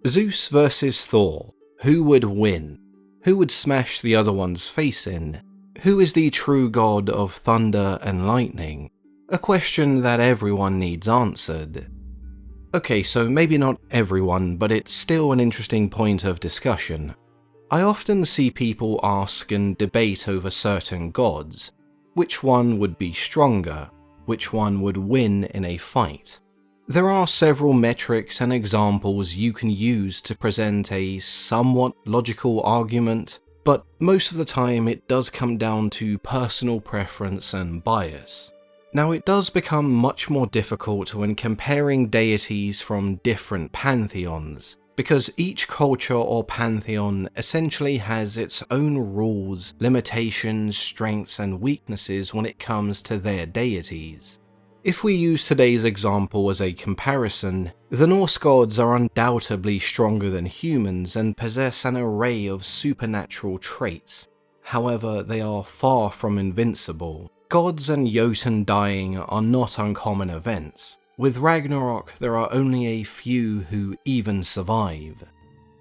Zeus versus Thor. Who would win? Who would smash the other one's face in? Who is the true god of thunder and lightning? A question that everyone needs answered. Okay, so maybe not everyone, but it's still an interesting point of discussion. I often see people ask and debate over certain gods. Which one would be stronger? Which one would win in a fight? There are several metrics and examples you can use to present a somewhat logical argument, but most of the time it does come down to personal preference and bias. Now, it does become much more difficult when comparing deities from different pantheons, because each culture or pantheon essentially has its own rules, limitations, strengths, and weaknesses when it comes to their deities. If we use today's example as a comparison, the Norse gods are undoubtedly stronger than humans and possess an array of supernatural traits. However, they are far from invincible. Gods and Jotun dying are not uncommon events. With Ragnarok, there are only a few who even survive.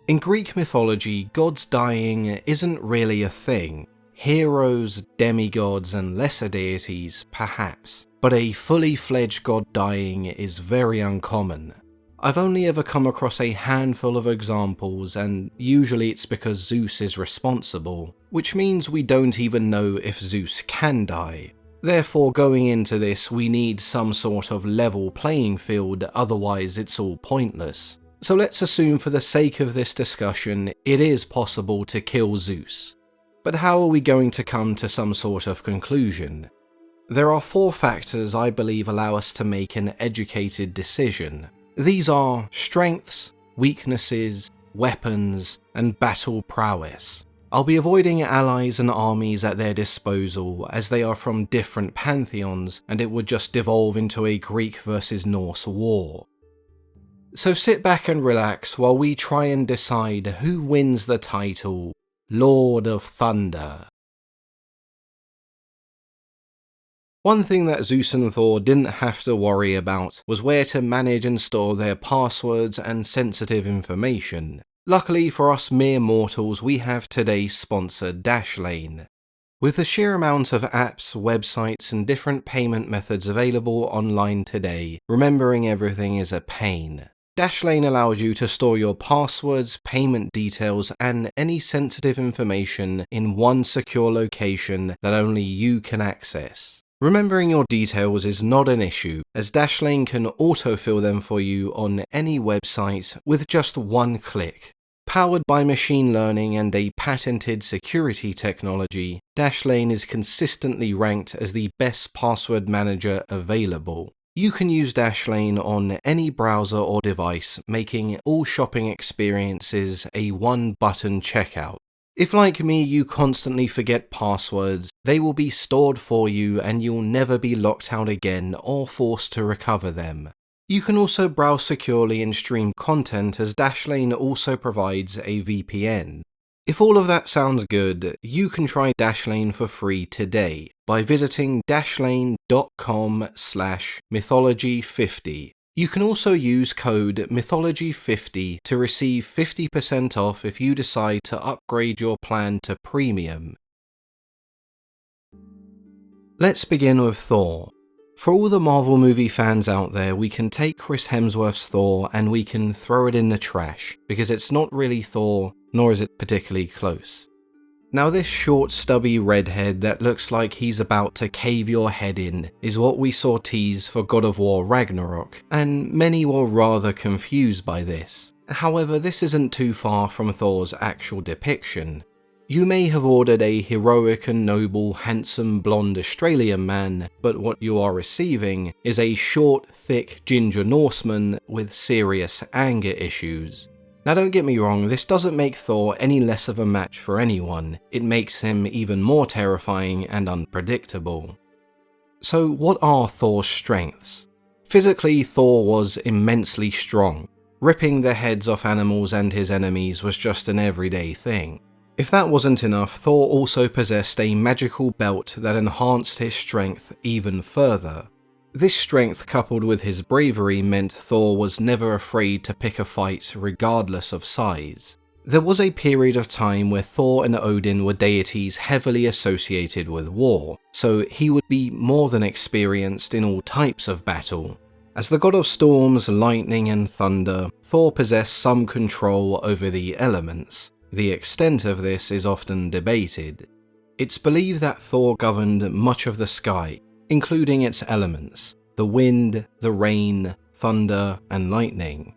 In Greek mythology, gods dying isn't really a thing. Heroes, demigods, and lesser deities, perhaps. But a fully fledged god dying is very uncommon. I've only ever come across a handful of examples, and usually it's because Zeus is responsible, which means we don't even know if Zeus can die. Therefore, going into this, we need some sort of level playing field, otherwise it's all pointless. So let's assume for the sake of this discussion, it is possible to kill Zeus. But how are we going to come to some sort of conclusion? There are 4 factors I believe allow us to make an educated decision. These are strengths, weaknesses, weapons, and battle prowess. I'll be avoiding allies and armies at their disposal as they are from different pantheons and it would just devolve into a Greek versus Norse war. So sit back and relax while we try and decide who wins the title Lord of Thunder. One thing that Zeus and Thor didn't have to worry about was where to manage and store their passwords and sensitive information. Luckily for us mere mortals, we have today's sponsor Dashlane. With the sheer amount of apps, websites, and different payment methods available online today, remembering everything is a pain. Dashlane allows you to store your passwords, payment details, and any sensitive information in one secure location that only you can access. Remembering your details is not an issue, as Dashlane can autofill them for you on any website with just one click. Powered by machine learning and a patented security technology, Dashlane is consistently ranked as the best password manager available. You can use Dashlane on any browser or device, making all shopping experiences a one-button checkout. If, like me, you constantly forget passwords, they will be stored for you and you'll never be locked out again or forced to recover them. You can also browse securely and stream content, as Dashlane also provides a VPN. If all of that sounds good, you can try Dashlane for free today by visiting dashlane.com/mythology50. You can also use code Mythology50 to receive 50% off if you decide to upgrade your plan to Premium. Let's begin with Thor. For all the Marvel movie fans out there, we can take Chris Hemsworth's Thor and we can throw it in the trash, because it's not really Thor, nor is it particularly close. Now, this short, stubby redhead that looks like he's about to cave your head in is what we saw teased for God of War Ragnarok, and many were rather confused by this. However, this isn't too far from Thor's actual depiction. You may have ordered a heroic and noble, handsome, blonde Australian man, but what you are receiving is a short, thick ginger Norseman with serious anger issues. Now, don't get me wrong, this doesn't make Thor any less of a match for anyone. It makes him even more terrifying and unpredictable. So what are Thor's strengths? Physically, Thor was immensely strong. Ripping the heads off animals and his enemies was just an everyday thing. If that wasn't enough, Thor also possessed a magical belt that enhanced his strength even further. This strength coupled with his bravery meant Thor was never afraid to pick a fight regardless of size. There was a period of time where Thor and Odin were deities heavily associated with war, so he would be more than experienced in all types of battle. As the god of storms, lightning and thunder, Thor possessed some control over the elements. The extent of this is often debated. It's believed that Thor governed much of the sky, including its elements, the wind, the rain, thunder, and lightning.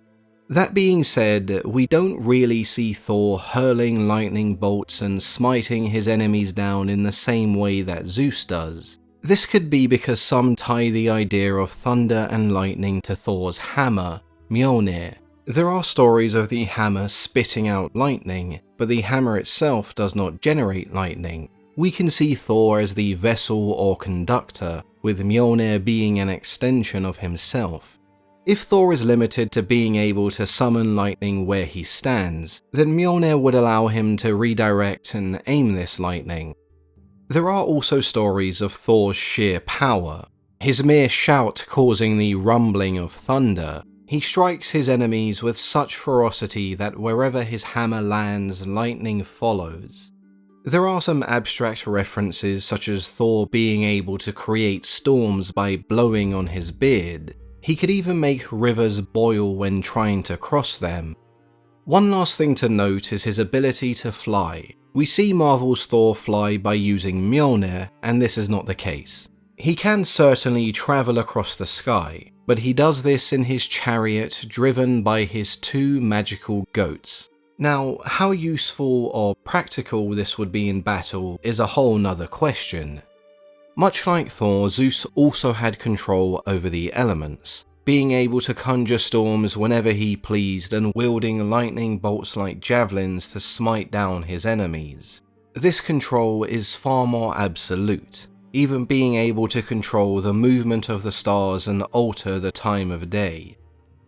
That being said, we don't really see Thor hurling lightning bolts and smiting his enemies down in the same way that Zeus does. This could be because some tie the idea of thunder and lightning to Thor's hammer, Mjolnir. There are stories of the hammer spitting out lightning, but the hammer itself does not generate lightning. We can see Thor as the vessel or conductor, with Mjolnir being an extension of himself. If Thor is limited to being able to summon lightning where he stands, then Mjolnir would allow him to redirect and aim this lightning. There are also stories of Thor's sheer power, his mere shout causing the rumbling of thunder. He strikes his enemies with such ferocity that wherever his hammer lands, lightning follows. There are some abstract references such as Thor being able to create storms by blowing on his beard. He could even make rivers boil when trying to cross them. One last thing to note is his ability to fly. We see Marvel's Thor fly by using Mjolnir, and this is not the case. He can certainly travel across the sky, but he does this in his chariot driven by his two magical goats. Now, how useful or practical this would be in battle is a whole nother question. Much like Thor, Zeus also had control over the elements, being able to conjure storms whenever he pleased and wielding lightning bolts like javelins to smite down his enemies. This control is far more absolute, even being able to control the movement of the stars and alter the time of day.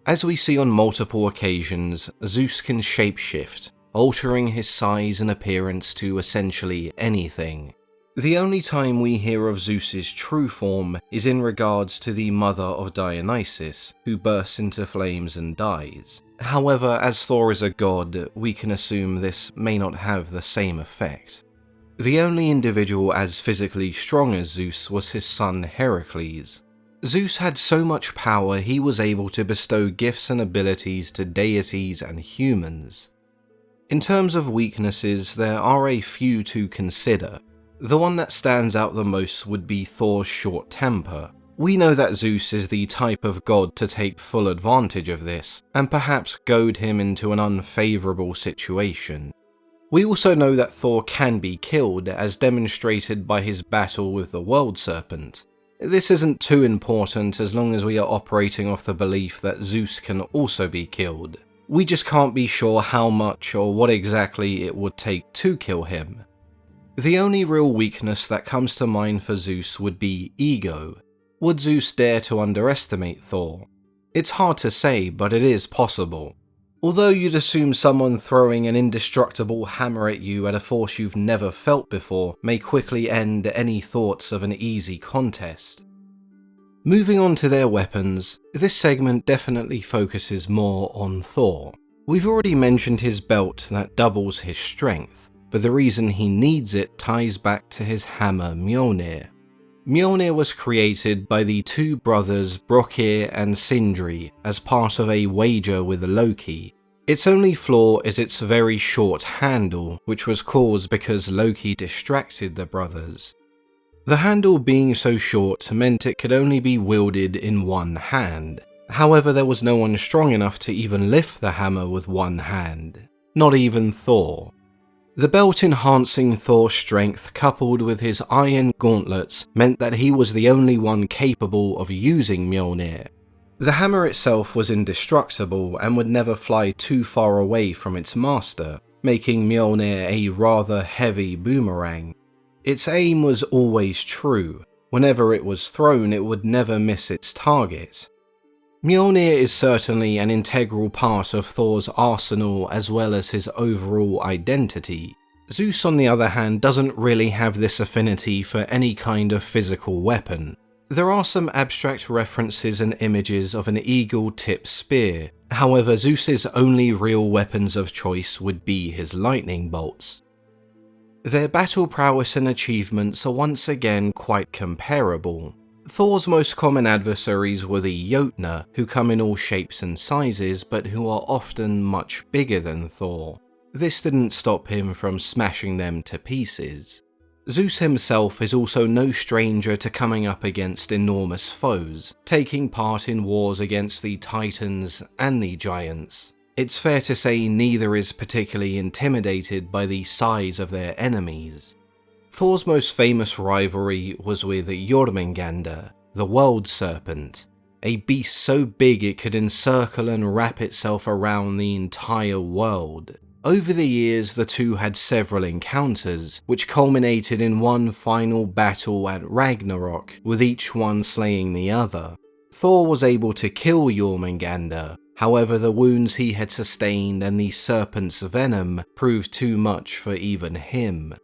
As we see on multiple occasions, Zeus can shapeshift, altering his size and appearance to essentially anything. The only time we hear of Zeus's true form is in regards to the mother of Dionysus, who bursts into flames and dies. However, as Thor is a god, we can assume this may not have the same effect. The only individual as physically strong as Zeus was his son Heracles. Zeus had so much power he was able to bestow gifts and abilities to deities and humans. In terms of weaknesses, there are a few to consider. The one that stands out the most would be Thor's short temper. We know that Zeus is the type of god to take full advantage of this, and perhaps goad him into an unfavourable situation. We also know that Thor can be killed, as demonstrated by his battle with the World Serpent. This isn't too important as long as we are operating off the belief that Zeus can also be killed. We just can't be sure how much or what exactly it would take to kill him. The only real weakness that comes to mind for Zeus would be ego. Would Zeus dare to underestimate Thor? It's hard to say, but it is possible. Although you'd assume someone throwing an indestructible hammer at you at a force you've never felt before may quickly end any thoughts of an easy contest. Moving on to their weapons, this segment definitely focuses more on Thor. We've already mentioned his belt that doubles his strength, but the reason he needs it ties back to his hammer Mjolnir. Mjolnir was created by the two brothers Brokir and Sindri as part of a wager with Loki. Its only flaw is its very short handle, which was caused because Loki distracted the brothers. The handle being so short meant it could only be wielded in one hand. However, there was no one strong enough to even lift the hammer with one hand. Not even Thor. The belt enhancing Thor's strength coupled with his iron gauntlets meant that he was the only one capable of using Mjolnir. The hammer itself was indestructible and would never fly too far away from its master, making Mjolnir a rather heavy boomerang. Its aim was always true. Whenever it was thrown, it would never miss its target. Mjolnir is certainly an integral part of Thor's arsenal as well as his overall identity. Zeus, on the other hand, doesn't really have this affinity for any kind of physical weapon. There are some abstract references and images of an eagle-tipped spear, however Zeus's only real weapons of choice would be his lightning bolts. Their battle prowess and achievements are once again quite comparable. Thor's most common adversaries were the Jotnar, who come in all shapes and sizes but who are often much bigger than Thor. This didn't stop him from smashing them to pieces. Zeus himself is also no stranger to coming up against enormous foes, taking part in wars against the Titans and the Giants. It's fair to say neither is particularly intimidated by the size of their enemies. Thor's most famous rivalry was with Jormungandr, the World Serpent, a beast so big it could encircle and wrap itself around the entire world. Over the years, the two had several encounters, which culminated in one final battle at Ragnarok, with each one slaying the other. Thor was able to kill Jormungandr, however the wounds he had sustained and the serpent's venom proved too much for even him.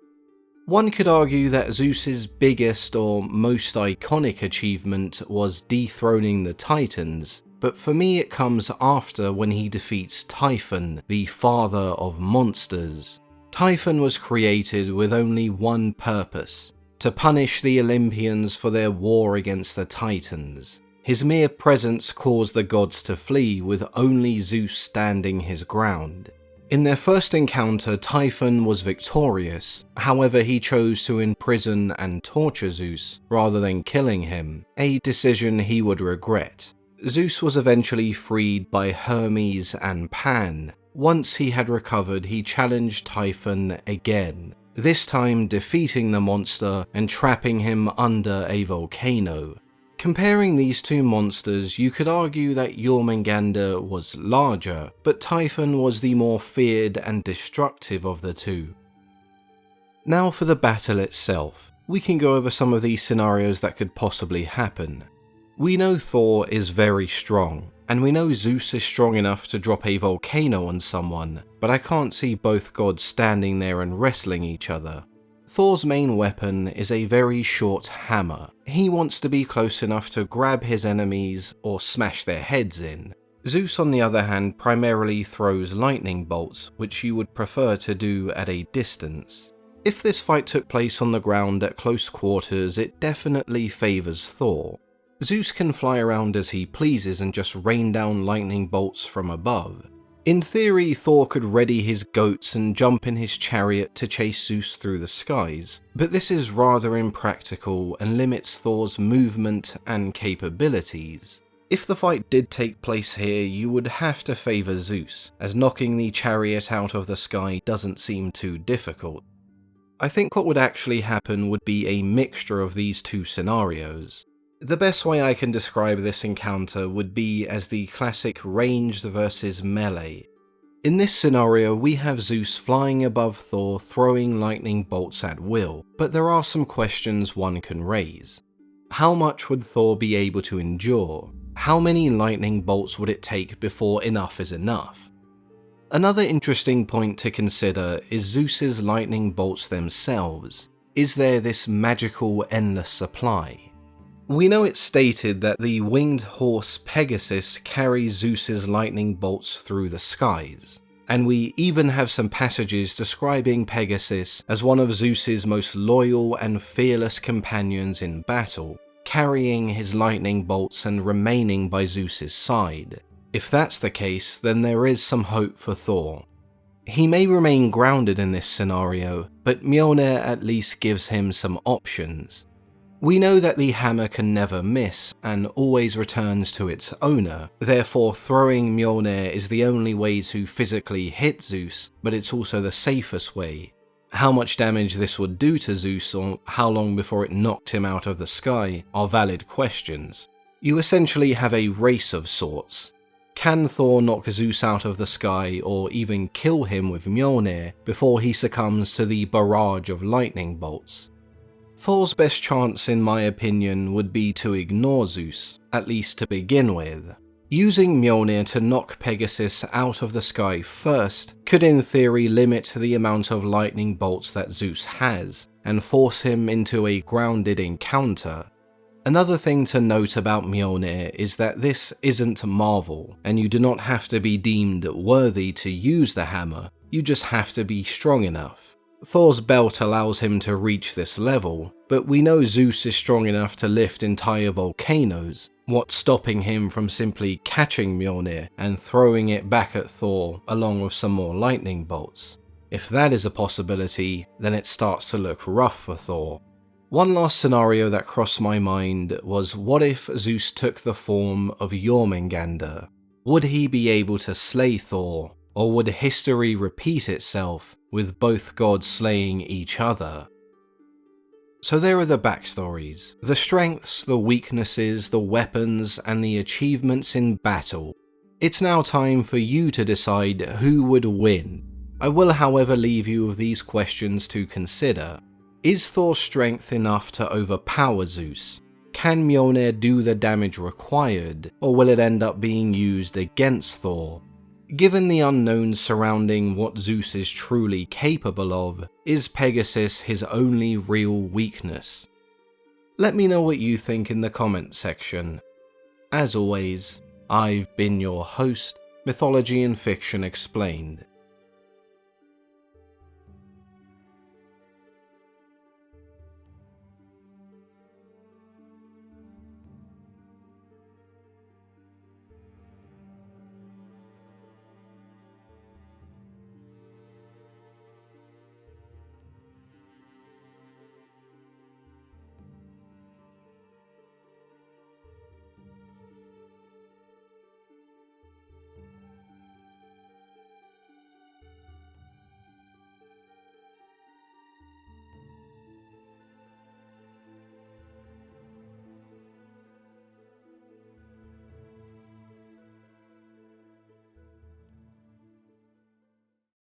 One could argue that Zeus's biggest or most iconic achievement was dethroning the Titans, but for me it comes after when he defeats Typhon, the father of monsters. Typhon was created with only one purpose: to punish the Olympians for their war against the Titans. His mere presence caused the gods to flee, with only Zeus standing his ground. In their first encounter, Typhon was victorious, however he chose to imprison and torture Zeus rather than killing him, a decision he would regret. Zeus was eventually freed by Hermes and Pan. Once he had recovered, he challenged Typhon again, this time defeating the monster and trapping him under a volcano. Comparing these two monsters, you could argue that Jormungandr was larger, but Typhon was the more feared and destructive of the two. Now for the battle itself. We can go over some of these scenarios that could possibly happen. We know Thor is very strong, and we know Zeus is strong enough to drop a volcano on someone, but I can't see both gods standing there and wrestling each other. Thor's main weapon is a very short hammer. He wants to be close enough to grab his enemies or smash their heads in. Zeus, on the other hand, primarily throws lightning bolts, which you would prefer to do at a distance. If this fight took place on the ground at close quarters, it definitely favours Thor. Zeus can fly around as he pleases and just rain down lightning bolts from above. In theory, Thor could ready his goats and jump in his chariot to chase Zeus through the skies, but this is rather impractical and limits Thor's movement and capabilities. If the fight did take place here, you would have to favour Zeus, as knocking the chariot out of the sky doesn't seem too difficult. I think what would actually happen would be a mixture of these two scenarios. The best way I can describe this encounter would be as the classic ranged versus melee. In this scenario, we have Zeus flying above Thor, throwing lightning bolts at will, but there are some questions one can raise. How much would Thor be able to endure? How many lightning bolts would it take before enough is enough? Another interesting point to consider is Zeus's lightning bolts themselves. Is there this magical endless supply? We know it's stated that the winged horse Pegasus carries Zeus's lightning bolts through the skies, and we even have some passages describing Pegasus as one of Zeus's most loyal and fearless companions in battle, carrying his lightning bolts and remaining by Zeus's side. If that's the case, then there is some hope for Thor. He may remain grounded in this scenario, but Mjolnir at least gives him some options. We know that the hammer can never miss and always returns to its owner, therefore throwing Mjolnir is the only way to physically hit Zeus, but it's also the safest way. How much damage this would do to Zeus or how long before it knocked him out of the sky are valid questions. You essentially have a race of sorts. Can Thor knock Zeus out of the sky or even kill him with Mjolnir before he succumbs to the barrage of lightning bolts? Thor's best chance, in my opinion, would be to ignore Zeus, at least to begin with. Using Mjolnir to knock Pegasus out of the sky first could in theory limit the amount of lightning bolts that Zeus has, and force him into a grounded encounter. Another thing to note about Mjolnir is that this isn't Marvel, and you do not have to be deemed worthy to use the hammer, you just have to be strong enough. Thor's belt allows him to reach this level, but we know Zeus is strong enough to lift entire volcanoes. What's stopping him from simply catching Mjolnir and throwing it back at Thor along with some more lightning bolts? If that is a possibility, then it starts to look rough for Thor. One last scenario that crossed my mind was, what if Zeus took the form of Jormungandr? Would he be able to slay Thor, or would history repeat itself with both gods slaying each other? So there are the backstories, the strengths, the weaknesses, the weapons, and the achievements in battle. It's now time for you to decide who would win. I will, however, leave you with these questions to consider. Is Thor's strength enough to overpower Zeus? Can Mjolnir do the damage required, or will it end up being used against Thor? Given the unknowns surrounding what Zeus is truly capable of, is Pegasus his only real weakness? Let me know what you think in the comment section. As always, I've been your host, Mythology and Fiction Explained.